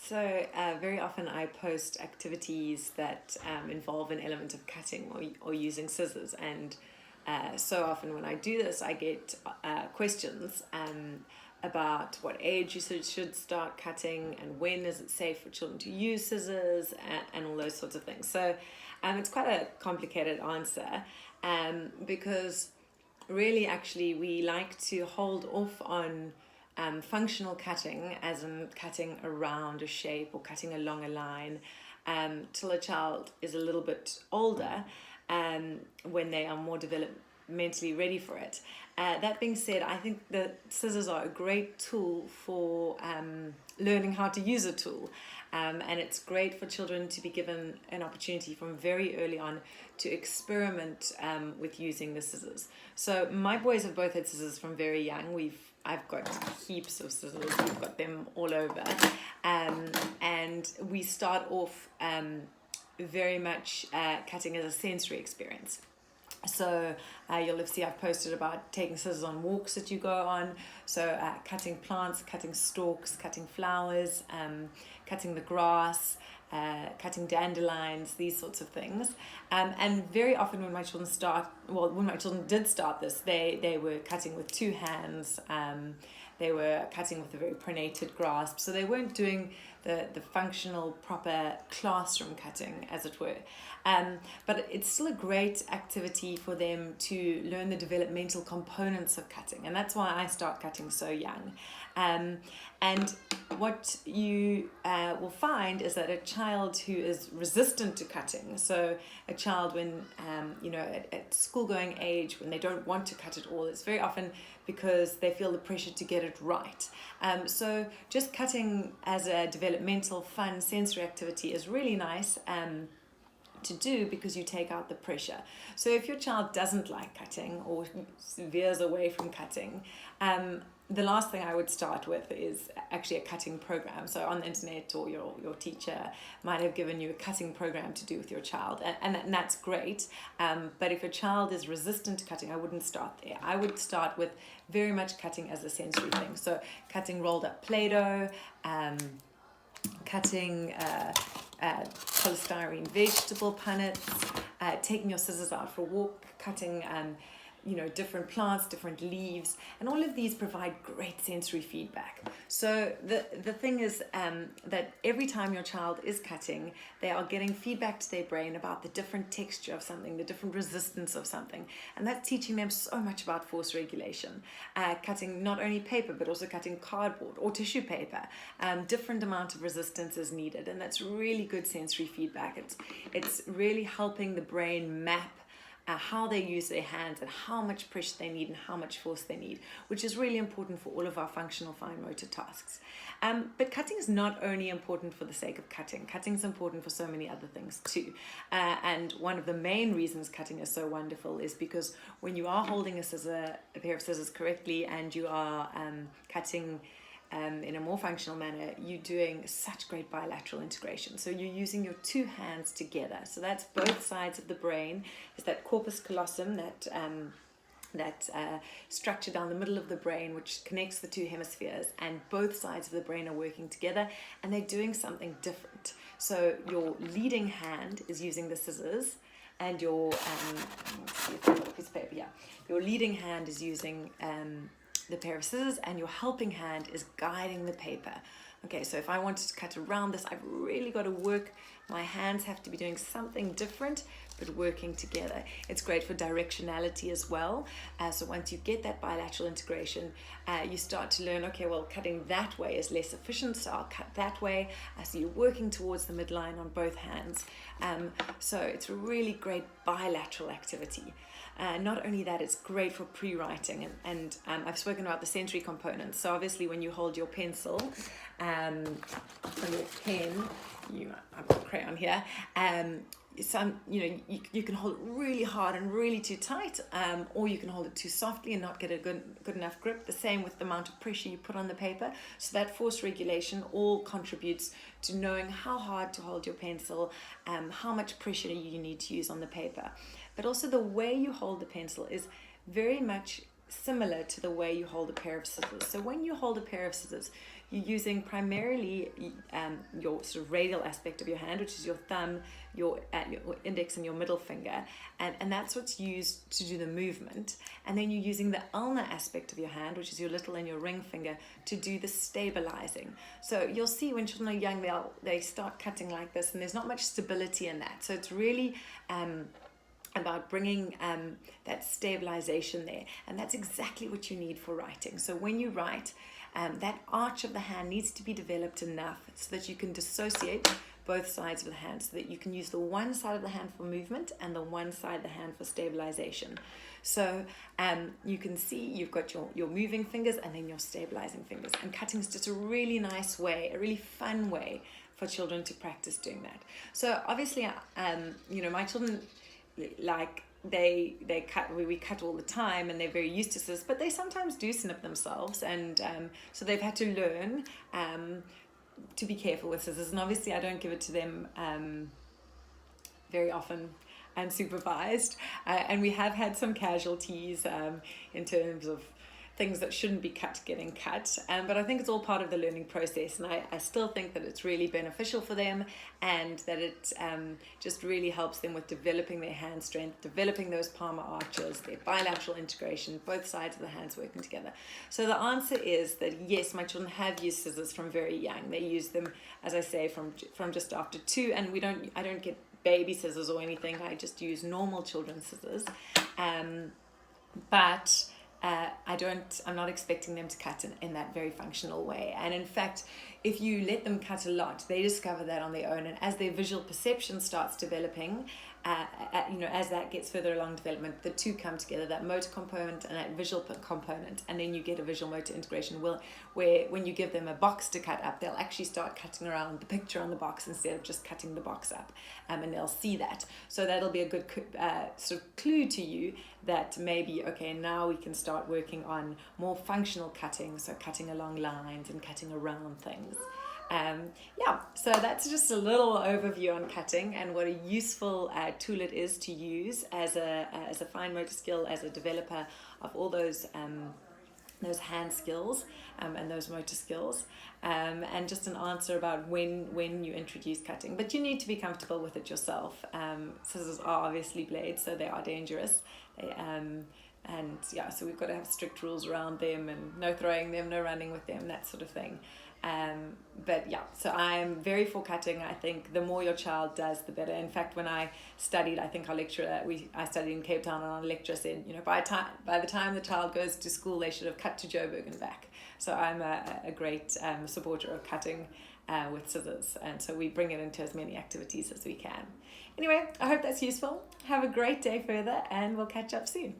Very often I post activities that involve an element of cutting or using scissors, and so often when I do this, I get questions about what age you should start cutting and when is it safe for children to use scissors, and all those sorts of things. So it's quite a complicated answer, because really actually we like to hold off on functional cutting, as in cutting around a shape or cutting along a line, till a child is a little bit older, when they are more developmentally ready for it. That being said, I think that scissors are a great tool for learning how to use a tool, and it's great for children to be given an opportunity from very early on to experiment with using the scissors. So my boys have both had scissors from very young. I've got heaps of scissors. We've got them all over, and we start off very much cutting as a sensory experience. So you'll have seen I've posted about taking scissors on walks that you go on. So cutting plants, cutting stalks, cutting flowers, cutting the grass, cutting dandelions, these sorts of things. And very often when my children did start this, they were cutting with two hands. They were cutting with a very pronated grasp. So they weren't doing the functional, proper classroom cutting, as it were. But it's still a great activity for them to learn the developmental components of cutting. And that's why I start cutting so young. And what you will find is that a child who is resistant to cutting, so a child when, at school-going age, when they don't want to cut at all, it's very often because they feel the pressure to get it right. So just cutting as a developmental, fun, sensory activity is really nice to do, because you take out the pressure. So if your child doesn't like cutting or veers away from cutting, the last thing I would start with is actually a cutting program. So on the internet, or your teacher might have given you a cutting program to do with your child, and that's great. But if your child is resistant to cutting, I wouldn't start there. I would start with very much cutting as a sensory thing. So cutting rolled up Play-Doh, cutting polystyrene vegetable punnets, taking your scissors out for a walk, cutting different plants, different leaves, and all of these provide great sensory feedback. So the thing is that every time your child is cutting, they are getting feedback to their brain about the different texture of something, the different resistance of something, and that's teaching them so much about force regulation. Cutting not only paper, but also cutting cardboard or tissue paper, different amount of resistance is needed, and that's really good sensory feedback. It's really helping the brain map how they use their hands and how much pressure they need and how much force they need, which is really important for all of our functional fine motor tasks. But cutting is not only important for the sake of cutting. Cutting is important for so many other things too. And one of the main reasons cutting is so wonderful is because when you are holding a pair of scissors correctly, and you are cutting in a more functional manner, you're doing such great bilateral integration. So you're using your two hands together. So that's both sides of the brain. There's that corpus callosum, that structure down the middle of the brain, which connects the two hemispheres, and both sides of the brain are working together, and they're doing something different. So your leading hand is using the scissors, and your let's see if I've got a piece of paper. Yeah, your leading hand is using the pair of scissors, and your helping hand is guiding the paper. Okay, so if I wanted to cut around this, I've really got to work. My hands have to be doing something different, but working together. It's great for directionality as well. So once you get that bilateral integration, you start to learn, okay, well, cutting that way is less efficient, so I'll cut that way. So you're working towards the midline on both hands. So it's a really great bilateral activity. Not only that, it's great for pre-writing, and I've spoken about the sensory components. So obviously when you hold your pencil or your pen, I've got a crayon here, you can hold it really hard and really too tight, or you can hold it too softly and not get a good enough grip. The same with the amount of pressure you put on the paper. So that force regulation all contributes to knowing how hard to hold your pencil, how much pressure you need to use on the paper. But also the way you hold the pencil is very much similar to the way you hold a pair of scissors. So when you hold a pair of scissors, you're using primarily your sort of radial aspect of your hand, which is your thumb, your index and your middle finger, and that's what's used to do the movement. And then you're using the ulnar aspect of your hand, which is your little and your ring finger, to do the stabilizing. So you'll see when children are young, they start cutting like this, and there's not much stability in that. So it's really about bringing that stabilization there, and that's exactly what you need for writing. So when you write, that arch of the hand needs to be developed enough so that you can dissociate both sides of the hand, so that you can use the one side of the hand for movement and the one side of the hand for stabilization. So you can see you've got your moving fingers and then your stabilizing fingers, and cutting is just a really nice way, a really fun way for children to practice doing that. So obviously, my children, like they cut, we cut all the time, and they're very used to this, but they sometimes do snip themselves, and so they've had to learn to be careful with scissors. And obviously I don't give it to them very often unsupervised, and we have had some casualties in terms of things that shouldn't be cut getting cut, but I think it's all part of the learning process, and I still think that it's really beneficial for them, and that it just really helps them with developing their hand strength, developing those palmar arches, their bilateral integration, both sides of the hands working together. So the answer is that yes, my children have used scissors from very young. They use them, as I say, from just after 2, and I don't get baby scissors or anything. I just use normal children's scissors, but I'm not expecting them to cut in that very functional way. And in fact, if you let them cut a lot, they discover that on their own. And as their visual perception starts developing, as that gets further along development, the two come together, that motor component and that visual component, and then you get a visual motor integration where when you give them a box to cut up, they'll actually start cutting around the picture on the box instead of just cutting the box up, and they'll see that. So that'll be a good sort of clue to you that maybe, okay, now we can start working on more functional cutting, so cutting along lines and cutting around things. So that's just a little overview on cutting and what a useful tool it is to use as a fine motor skill, as a developer of all those hand skills and those motor skills, and just an answer about when you introduce cutting. But you need to be comfortable with it yourself. Scissors are obviously blades, so they are dangerous. So we've got to have strict rules around them, and no throwing them, no running with them, that sort of thing. So I'm very for cutting. I think the more your child does, the better. In fact, when I studied, I think our lecturer, I studied in Cape Town, and our lecturer said, by the time the child goes to school, they should have cut to Joburg and back. So I'm a great supporter of cutting with scissors, and so we bring it into as many activities as we can. Anyway, I hope that's useful. Have a great day further, and we'll catch up soon.